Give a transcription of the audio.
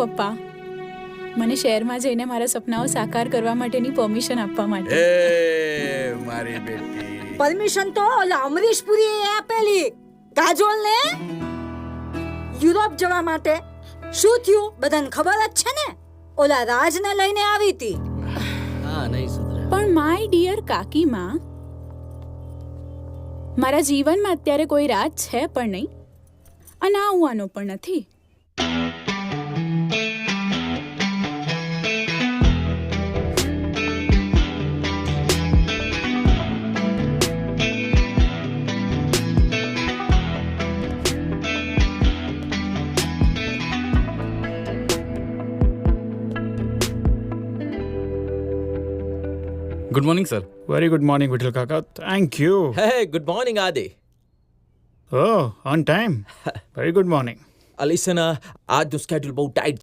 પપ્પા, મને શહેરમાં જઈને મારા સપનાઓ સાકાર કરવા માટેની પરમિશન આપવા માટે. એ મારી બેટી, પરમિશન તો ઓલા અમરીશ પુરીએ આપેલી કાજોલ ને યુરોપ જવા માટે. શું થયું બધાને ખબર જ છે ને, ઓલા રાજને લઈને આવી હતી. હા નહીં સુધરે. પણ માય ડિયર કાકીમાં, મારા જીવનમાં અત્યારે કોઈ રાજ છે પણ નહીં, અને આવવાનો પણ નથી. Good morning sir. Very good morning, Vital Kaka. Thank you. Hey, good morning, Adi. Oh, on time. Very good morning. Listen, આજનું સ્કેડ્યુલ બહુ ટાઈટ